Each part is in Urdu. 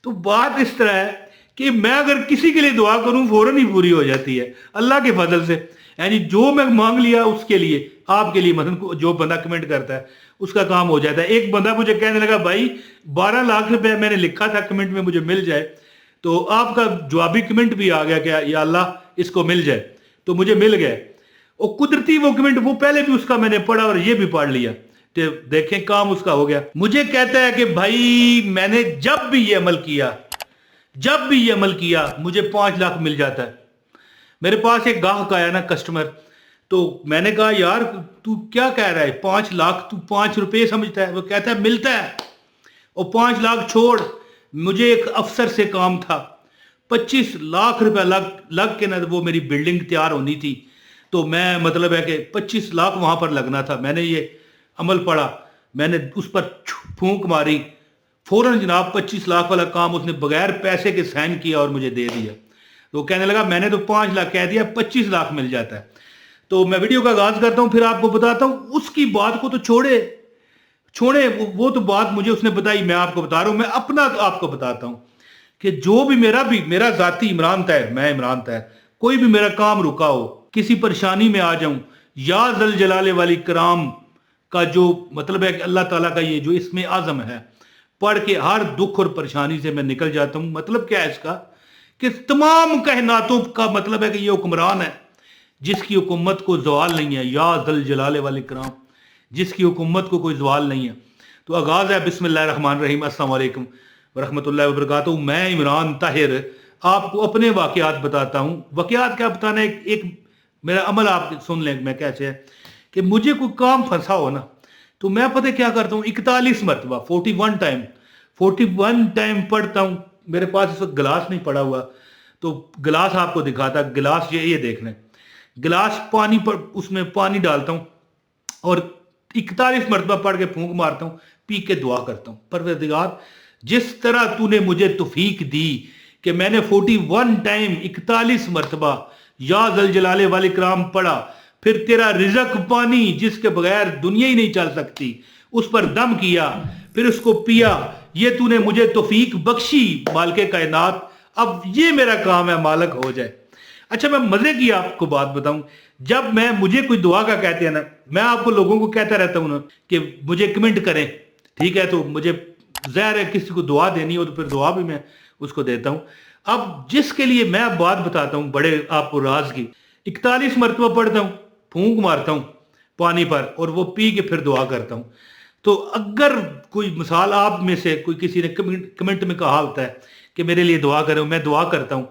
تو بات اس طرح ہے کہ میں اگر کسی کے لیے دعا کروں فوراً ہی پوری ہو جاتی ہے اللہ کے فضل سے. یعنی جو میں مانگ لیا اس کے لیے, آپ کے لیے مثلا جو بندہ کمنٹ کرتا ہے اس کا کام ہو جاتا ہے. ایک بندہ مجھے کہنے لگا بھائی 12 لاکھ روپے میں نے لکھا تھا کمنٹ میں مجھے مل جائے, تو آپ کا جوابی کمنٹ بھی آ گیا کہ یا اللہ اس کو مل جائے, تو مجھے مل گئے. اور قدرتی وہ کمنٹ وہ پہلے بھی اس کا میں نے پڑھا اور یہ بھی پڑھ لیا, تو دیکھیں کام اس کا ہو گیا. مجھے کہتا ہے کہ بھائی میں نے جب بھی یہ عمل کیا مجھے 5 لاکھ مل جاتا ہے. میرے پاس ایک گاہک آیا نا کسٹمر, تو میں نے کہا یار تو کیا کہہ رہا ہے 5 لاکھ تو 5 روپے سمجھتا ہے؟ وہ کہتا ہے ملتا ہے. اور 5 لاکھ چھوڑ, مجھے ایک افسر سے کام تھا, 25 لاکھ روپے لگ کے نا وہ میری بلڈنگ تیار ہونی تھی, تو میں مطلب ہے کہ 25 لاکھ وہاں پر لگنا تھا. میں نے یہ عمل پڑھا, میں نے اس پر پھونک ماری, فوراً جناب 25 لاکھ والا کام اس نے بغیر پیسے کے سائن کیا اور مجھے دے دیا. تو کہنے لگا میں نے تو 5 لاکھ کہہ دیا, 25 لاکھ مل جاتا ہے. تو میں ویڈیو کا آغاز کرتا ہوں, پھر آپ کو بتاتا ہوں. اس کی بات کو تو چھوڑے وہ تو بات مجھے اس نے بتائی, میں آپ کو بتا رہا ہوں. میں اپنا تو آپ کو بتاتا ہوں کہ جو بھی میرا ذاتی عمران طاہر, میں عمران طاہر, کوئی بھی میرا کام رکا ہو, کسی پریشانی میں آ جاؤں, یا ذل جلال والی کرام کا جو مطلب ہے کہ اللہ تعالیٰ کا یہ جو اسم اعظم ہے پڑھ کے ہر دکھ اور پریشانی سے میں نکل جاتا ہوں. مطلب کیا ہے اس کا کہ تمام کائناتوں کا مطلب ہے کہ یہ حکمران ہے جس کی حکومت کو زوال نہیں ہے, یا ذل جلال والی کرام, جس کی حکومت کو کوئی زوال نہیں ہے. تو آغاز ہے بسم اللہ الرحمن الرحیم. السلام علیکم ورحمۃ اللہ وبرکاتہ. میں عمران طاہر آپ کو اپنے واقعات بتاتا ہوں. واقعات کیا بتانا, ایک میرا عمل آپ سن لیں میں کیسے ہے کہ مجھے کوئی کام پھنسا ہو نا, تو میں پتہ کیا کرتا ہوں 41 مرتبہ 41 ٹائم پڑھتا ہوں. میرے پاس اس وقت گلاس نہیں پڑا ہوا, تو گلاس آپ کو دکھاتا. گلاس یہ دیکھ لیں, گلاس پانی پر اس میں پانی ڈالتا ہوں اور 41 مرتبہ پڑھ کے پھونک مارتا ہوں, پی کے دعا کرتا ہوں. پروردگار جس طرح تو نے مجھے توفیق دی کہ میں نے 41 ٹائم 41 مرتبہ یا ذل جلال والی کرام پڑھا, پھر تیرا رزق پانی جس کے بغیر دنیا ہی نہیں چل سکتی اس پر دم کیا, پھر اس کو پیا, یہ تو نے مجھے توفیق بخشی مالک کائنات. اب یہ میرا کام ہے مالک ہو جائے. اچھا میں مزے کی آپ کو بات بتاؤں, جب مجھے کوئی دعا کا کہتے ہیں نا, میں آپ کو لوگوں کو کہتا رہتا ہوں نا کہ مجھے کمنٹ کریں, ٹھیک ہے, تو مجھے ظاہر ہے کسی کو دعا دینی ہو تو پھر دعا بھی میں اس کو دیتا ہوں. اب جس کے لیے میں بات بتاتا ہوں بڑے آپ کو راز کی, 41 مرتبہ پڑھتا ہوں, پھونک مارتا ہوں پانی پر اور وہ پی کے پھر دعا کرتا ہوں. تو اگر کوئی مثال آپ میں سے کوئی کسی نے کمنٹ میں کہا ہوتا ہے کہ میرے لیے دعا کرو, میں دعا کرتا ہوں,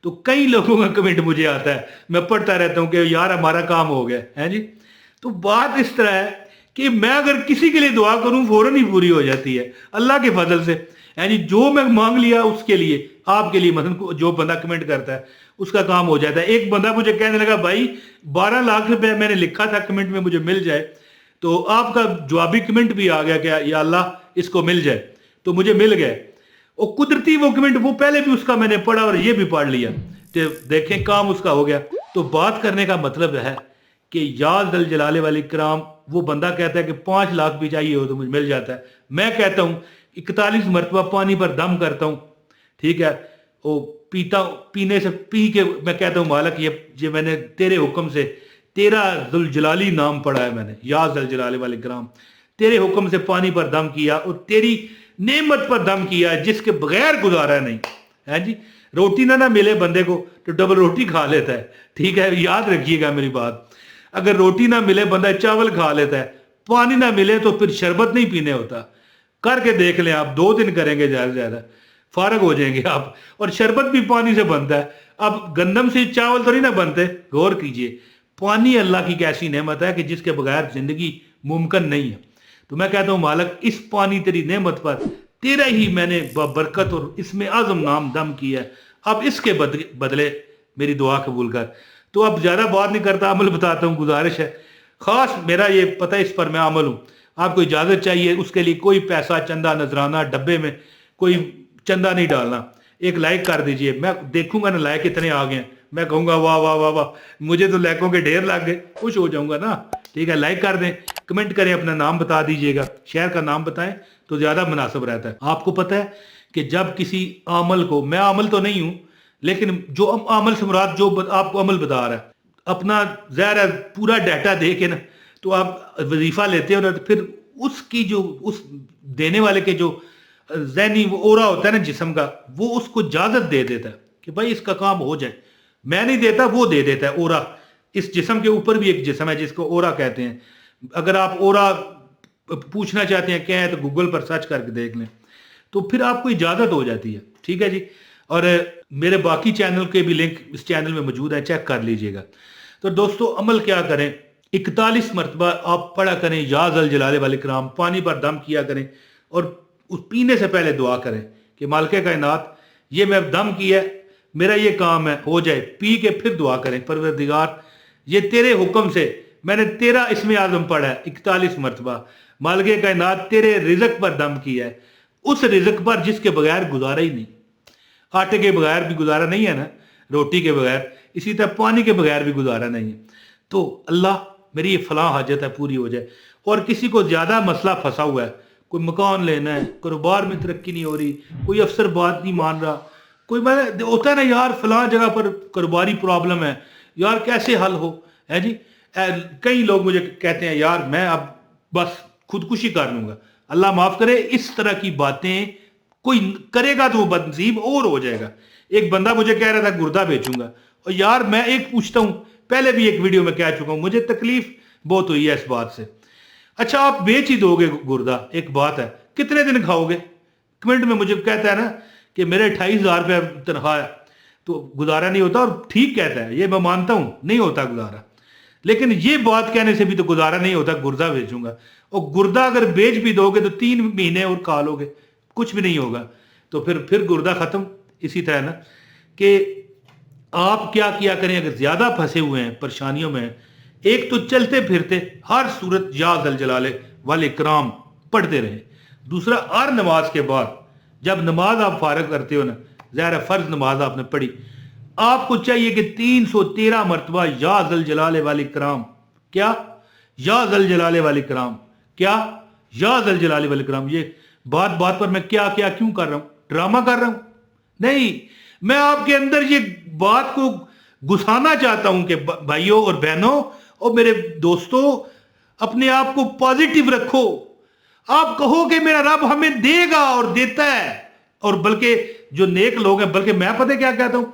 تو کئی لوگوں کا کمنٹ مجھے آتا ہے, میں پڑھتا رہتا ہوں کہ یار ہمارا کام ہو گیا ہے جی. تو بات اس طرح ہے کہ میں اگر کسی کے لیے دعا کروں فوراً ہی پوری ہو جاتی ہے اللہ کے فضل سے. یعنی جو میں مانگ لیا اس کے لیے, آپ کے لیے مثلا جو بندہ کمنٹ کرتا ہے اس کا کام ہو جاتا ہے. ایک بندہ مجھے کہنے لگا بھائی 12 لاکھ روپے میں نے لکھا تھا کمنٹ میں مجھے مل جائے, تو آپ کا جوابی کمنٹ بھی آ گیا کہ یا اللہ اس کو مل جائے, تو مجھے مل گئے. اور قدرتی وہ کمنٹ وہ پہلے بھی اس کا میں نے پڑھا اور یہ بھی پڑھ لیا, تو دیکھیں کام اس کا ہو گیا. تو بات کرنے کا مطلب ہے کہ یا ذل جلال والی کرام, وہ بندہ کہتا ہے کہ 5 لاکھ بھی چاہیے ہو تو مجھے مل جاتا ہے. میں کہتا ہوں 41 مرتبہ پانی پر دم کرتا ہوں, ٹھیک ہے, وہ پینے سے پی کے میں کہتا ہوں مالک یہ میں نے تیرے حکم سے تیرا ذل جلالی نام پڑھا ہے, میں نے یا ذل جلال والی کرام تیرے حکم سے پانی پر دم کیا اور تیری نعمت پر دم کیا ہے جس کے بغیر گزارا نہیں ہے جی. روٹی نہ ملے بندے کو تو ڈبل روٹی کھا لیتا ہے, ٹھیک ہے, یاد رکھیے گا میری بات. اگر روٹی نہ ملے بندہ چاول کھا لیتا ہے, پانی نہ ملے تو پھر شربت نہیں پینے ہوتا. کر کے دیکھ لیں آپ, 2 دن کریں گے زیادہ سے زیادہ, فارغ ہو جائیں گے آپ. اور شربت بھی پانی سے بنتا ہے. اب گندم سے چاول تو نہیں نہ بنتے, غور کیجئے. پانی اللہ کی ایک ایسی نعمت ہے کہ جس کے بغیر زندگی ممکن نہیں ہے. تو میں کہتا ہوں مالک اس پانی تیری نعمت پر تیرا ہی میں نے برکت اور اسم اعظم نام دم کیا ہے, اب اس کے بدلے میری دعا قبول کر. تو اب زیادہ بات نہیں کرتا, عمل بتاتا ہوں. گزارش ہے خاص میرا یہ پتہ اس پر میں عمل ہوں. آپ کو اجازت چاہیے, اس کے لیے کوئی پیسہ چندہ نذرانہ ڈبے میں کوئی چندہ نہیں ڈالنا. ایک لائک کر دیجئے, میں دیکھوں گا نا لائک کتنے آ گئے ہیں, میں کہوں گا واہ واہ واہ واہ, مجھے تو لائکوں کے ڈھیر لگ گئے, خوش ہو جاؤں گا نا. ٹھیک ہے, لائک کر دیں, کمنٹ کریں, اپنا نام بتا دیجئے گا, شہر کا نام بتائیں تو زیادہ مناسب رہتا ہے. آپ کو پتہ ہے کہ جب کسی عمل کو، میں عمل تو نہیں ہوں لیکن جو عمل سے مراد جو آپ کو عمل بتا رہا ہے، اپنا ظاہر ہے پورا ڈیٹا دے کے نا تو آپ وظیفہ لیتے ہو، پھر اس کی جو اس دینے والے کے جو ذہنی وہ اورا ہوتا ہے نا جسم کا، وہ اس کو اجازت دے دیتا ہے کہ بھائی اس کا کام ہو جائے. میں نہیں دیتا، وہ دے دیتا ہے اورا. اس جسم کے اوپر بھی ایک جسم ہے جس کو اورا کہتے ہیں. اگر آپ اورا پوچھنا چاہتے ہیں کیا ہے تو گوگل پر سرچ کر کے دیکھ لیں، تو پھر آپ کو اجازت ہو جاتی ہے. ٹھیک ہے جی. اور میرے باقی چینل کے بھی لنک اس چینل میں موجود ہے، چیک کر لیجئے گا. تو دوستو عمل کیا کریں، 41 مرتبہ آپ پڑھا کریں یا ذل جلال والاکرام، پانی پر دم کیا کریں اور اس پینے سے پہلے دعا کریں کہ مالک کائنات یہ میں دم کیا ہے، میرا یہ کام ہے، ہو جائے. پی کے پھر دعا کریں پروردگار یہ تیرے حکم سے میں نے تیرا اسم اعظم پڑھا ہے 41 مرتبہ، مالک کائنات تیرے رزق پر دم کیا ہے، اس رزق پر جس کے بغیر گزارا ہی نہیں. آٹے کے بغیر بھی گزارا نہیں ہے نا، روٹی کے بغیر، اسی طرح پانی کے بغیر بھی گزارا نہیں ہے. تو اللہ میری یہ فلاں حاجت ہے پوری ہو جائے. اور کسی کو زیادہ مسئلہ پھنسا ہوا ہے، کوئی مکان لینا ہے، کاروبار میں ترقی نہیں ہو رہی، کوئی افسر بات نہیں مان رہا، کوئی ہوتا ہے نا یار فلاں جگہ پر کاروباری پرابلم ہے یار کیسے حل ہو ہے جی. کئی لوگ مجھے کہتے ہیں یار میں اب بس خودکشی کر لوں گا. اللہ معاف کرے، اس طرح کی باتیں کوئی کرے گا تو وہ بدنصیب اور ہو جائے گا. ایک بندہ مجھے کہہ رہا تھا گردہ بیچوں گا، اور یار میں ایک پوچھتا ہوں، پہلے بھی ایک ویڈیو میں کہہ چکا ہوں، مجھے تکلیف بہت ہوئی ہے اس بات سے. اچھا آپ بیچ ہی دو گے گردہ، ایک بات ہے، کتنے دن کھاؤ گے؟ کمنٹ میں مجھے کہتا ہے نا کہ میرے 28,000 روپے تنخواہ ہے تو گزارا نہیں ہوتا، اور ٹھیک کہتا ہے، یہ میں مانتا ہوں نہیں ہوتا گزارا، لیکن یہ بات کہنے سے بھی تو گزارا نہیں ہوتا گردہ بیچوں گا. اور گردہ اگر بیچ بھی دو گے تو 3 مہینے اور کھا لو گے، کچھ بھی نہیں ہوگا. تو پھر گردہ ختم. اسی طرح نا کہ آپ کیا کیا کریں اگر زیادہ پھنسے ہوئے ہیں پریشانیوں میں، ایک تو چلتے پھرتے ہر صورت یا ذل جلال والاکرام پڑھتے رہیں. دوسرا ہر نماز کے بعد جب نماز آپ فارغ کرتے ہو نا، ظاہر فرض نماز آپ نے پڑھی، آپ کو چاہیے کہ 313 مرتبہ یا ذل جلال والاکرام، کیا یا ذل جلال والاکرام، کیا یا ذل جلال والاکرام. یہ بات بات پر میں کیا کیوں کر رہا ہوں؟ ڈرامہ کر رہا ہوں؟ نہیں، میں آپ کے اندر یہ بات کو گھسانا چاہتا ہوں کہ بھائیوں اور بہنوں اور میرے دوستوں، اپنے آپ کو پازیٹیو رکھو. آپ کہو کہ میرا رب ہمیں دے گا اور دیتا ہے، اور بلکہ جو نیک لوگ ہیں، بلکہ میں پتہ کیا کہتا ہوں،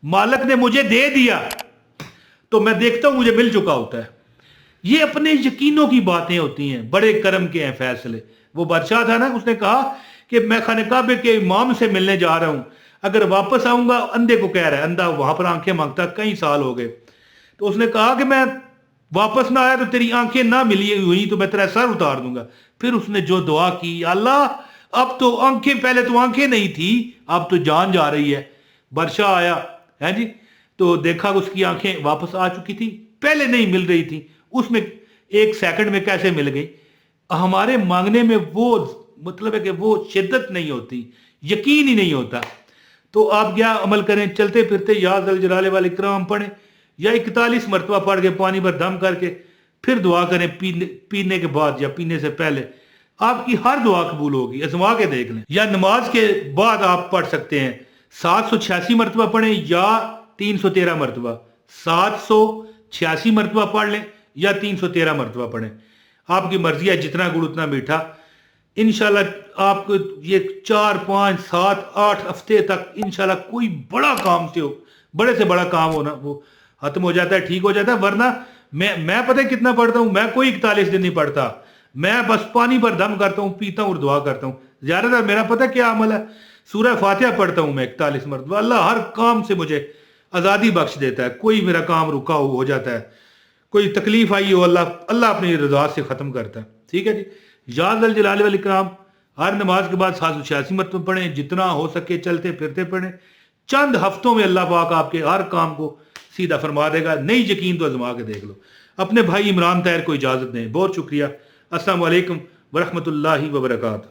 مالک نے مجھے دے دیا تو میں دیکھتا ہوں مجھے مل چکا ہوتا ہے. یہ اپنے یقینوں کی باتیں ہوتی ہیں، بڑے کرم کے ہیں فیصلے. وہ بادشاہ تھا نا، اس نے کہا کہ میں خانہ کعبے کے امام سے ملنے جا رہا ہوں، اگر واپس آؤں گا، اندھے کو کہہ رہا ہے، اندھا وہاں پر آنکھیں مانگتا، کئی سال ہو گئے. تو اس نے کہا کہ میں واپس نہ آیا تو تیری آنکھیں نہ ملی ہوئی تو میں تیرا سر اتار دوں گا. پھر اس نے جو دعا کی، اللہ اب تو آنکھیں، پہلے تو آنکھیں نہیں تھی، اب تو جان جا رہی ہے. بادشاہ آیا ہے جی، تو دیکھا اس کی آنکھیں واپس آ چکی تھی، پہلے نہیں مل رہی تھی، اس میں 1 سیکنڈ میں کیسے مل گئی. ہمارے مانگنے میں وہ مطلب ہے کہ وہ شدت نہیں ہوتی، یقین ہی نہیں ہوتا. تو آپ کیا عمل کریں، چلتے پھرتے یا ذل جلال والاکرام پڑھیں، یا 41 مرتبہ پڑھ کے پانی پر دم کر کے پھر دعا کریں پینے کے بعد یا پینے سے پہلے. آپ کی ہر دعا قبول ہوگی، ازما کے دیکھ لیں. یا نماز کے بعد آپ پڑھ سکتے ہیں 786 مرتبہ پڑھیں یا 313 مرتبہ. 786 مرتبہ پڑھ لیں یا 313 مرتبہ پڑھیں، آپ کی مرضی ہے، جتنا گڑ اتنا میٹھا. انشاءاللہ آپ کو یہ 4 5 7 8 ہفتے تک انشاءاللہ کوئی بڑا کام سے ہو، بڑے سے بڑا کام ہونا وہ ختم ہو جاتا ہے، ٹھیک ہو جاتا ہے. ورنہ میں پتہ کتنا پڑھتا ہوں، میں کوئی 41 دن نہیں پڑھتا، میں بس پانی پر دم کرتا ہوں، پیتا ہوں اور دعا کرتا ہوں. زیادہ تر میرا پتہ کیا عمل ہے، سورہ فاتحہ پڑھتا ہوں میں 41 مرتبہ. اللہ ہر کام سے مجھے آزادی بخش دیتا ہے، کوئی میرا کام رکا ہو جاتا ہے، کوئی تکلیف آئی ہو، اللہ اپنی رضا سے ختم کرتا ہے. ٹھیک ہے جی. یا ذل جلال والاکرام ہر نماز کے بعد 786 مرتبہ پڑھیں، جتنا ہو سکے چلتے پھرتے پڑھیں. چند ہفتوں میں اللہ پاک آپ کے ہر کام کو سیدھا فرما دے گا. نہیں یقین تو آزما کے دیکھ لو. اپنے بھائی عمران طاہر کو اجازت دیں. بہت شکریہ. السلام علیکم ورحمۃ اللہ وبرکاتہ.